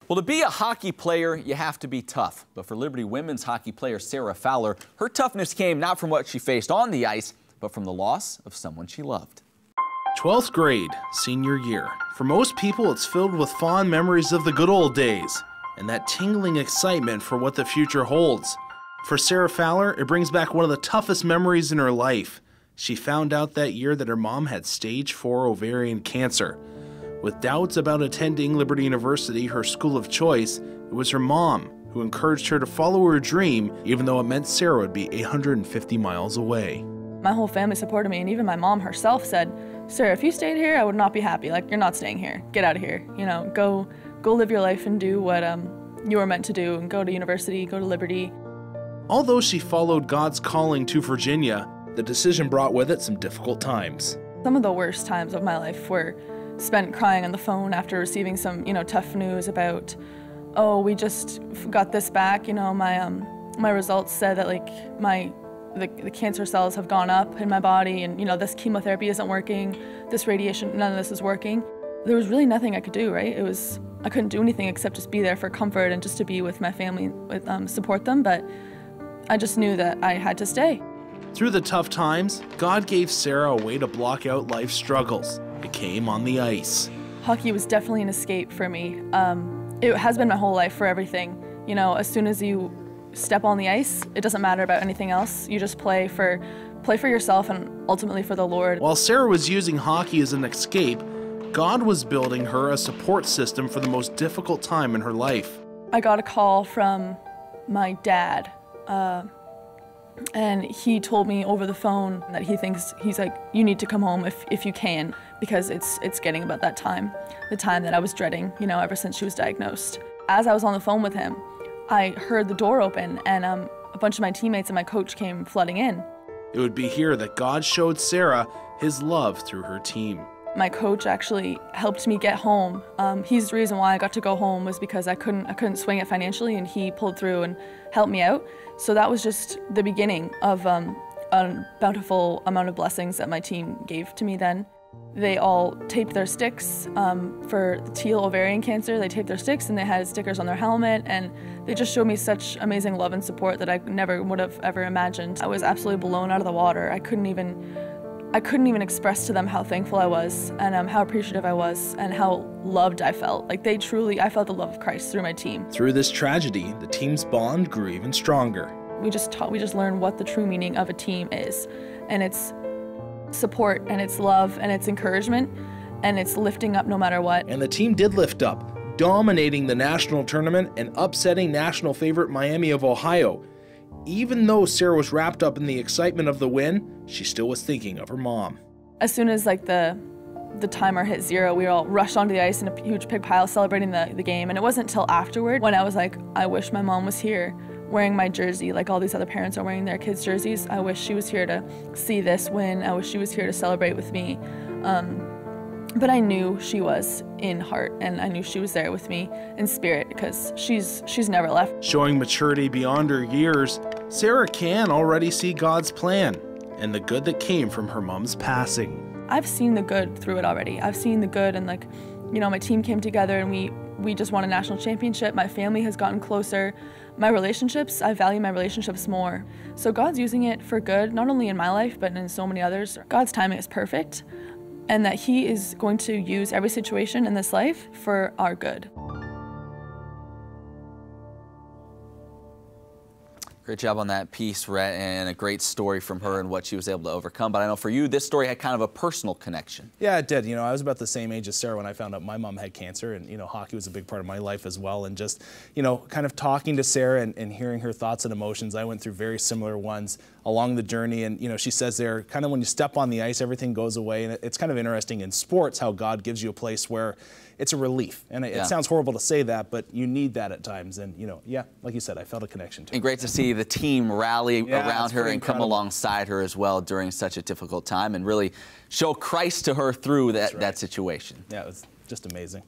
Well, to be a hockey player, you have to be tough. But for Liberty women's hockey player Sarah Fowler, her toughness came not from what she faced on the ice, but from the loss of someone she loved. 12th grade, senior year. For most people, it's filled with fond memories of the good old days and that tingling excitement for what the future holds. For Sarah Fowler, it brings back one of the toughest memories in her life. She found out that year that her mom had stage 4 ovarian cancer. With doubts about attending Liberty University, her school of choice, it was her mom who encouraged her to follow her dream, even though it meant Sarah would be 850 miles away. My whole family supported me, and even my mom herself said, "Sarah, if you stayed here, I would not be happy. Like, you're not staying here. Get out of here. You know, go live your life and do what you were meant to do, and go to university, go to Liberty." Although she followed God's calling to Virginia, the decision brought with it some difficult times. Some of the worst times of my life were spent crying on the phone after receiving some, tough news about, "Oh, we just got this back. My results said that the cancer cells have gone up in my body, and this chemotherapy isn't working, this radiation, none of this is working." There was really nothing I could do, right? I couldn't do anything except just be there for comfort and just to be with my family, support them, but I just knew that I had to stay. Through the tough times, God gave Sarah a way to block out life's struggles. It came on the ice. Hockey was definitely an escape for me. It has been my whole life for everything. As soon as you step on the ice, it doesn't matter about anything else. You just play for yourself and ultimately for the Lord. While Sarah was using hockey as an escape, God was building her a support system for the most difficult time in her life. I got a call from my dad, and he told me over the phone that he's like, "You need to come home if you can, because it's getting about that time, the time that I was dreading, ever since she was diagnosed." As I was on the phone with him, I heard the door open, and a bunch of my teammates and my coach came flooding in. It would be here that God showed Sarah his love through her team. My coach actually helped me get home. He's the reason why I got to go home, was because I couldn't swing it financially, and he pulled through and helped me out. So that was just the beginning of a bountiful amount of blessings that my team gave to me then. They all taped their sticks for the teal ovarian cancer. They taped their sticks, and they had stickers on their helmet, and they just showed me such amazing love and support that I never would have ever imagined. I was absolutely blown out of the water. I couldn't even express to them how thankful I was, and how appreciative I was, and how loved I felt. I felt the love of Christ through my team. Through this tragedy, the team's bond grew even stronger. We just learned what the true meaning of a team is, and it's support, and it's love, and it's encouragement, and it's lifting up no matter what. And the team did lift up, dominating the national tournament and upsetting national favorite Miami of Ohio. Even though Sarah was wrapped up in the excitement of the win, she still was thinking of her mom. As soon as the timer hit 0, we all rushed onto the ice in a huge pig pile celebrating the game, and it wasn't until afterward when I was like, I wish my mom was here wearing my jersey like all these other parents are wearing their kids' jerseys. I wish she was here to see this win. I wish she was here to celebrate with me. But I knew she was in heart, and I knew she was there with me in spirit, because she's never left. Showing maturity beyond her years, Sarah can already see God's plan and the good that came from her mom's passing. I've seen the good through it already. I've seen the good, and my team came together, and we just won a national championship. My family has gotten closer. My relationships, I value my relationships more. So God's using it for good, not only in my life, but in so many others. God's timing is perfect, and that He is going to use every situation in this life for our good. Great job on that piece, Rhett, and a great story from her and what she was able to overcome. But I know for you, this story had kind of a personal connection. Yeah, it did. I was about the same age as Sarah when I found out my mom had cancer, and, hockey was a big part of my life as well. And just, kind of talking to Sarah and hearing her thoughts and emotions, I went through very similar ones along the journey. And, she says there, kind of when you step on the ice, everything goes away. And it's kind of interesting in sports how God gives you a place where it's a relief. And it sounds horrible to say that, but you need that at times. And, like you said, I felt a connection to her. And great to see the team rally around her and come alongside her as well during such a difficult time, and really show Christ to her through that situation. Yeah, it was just amazing.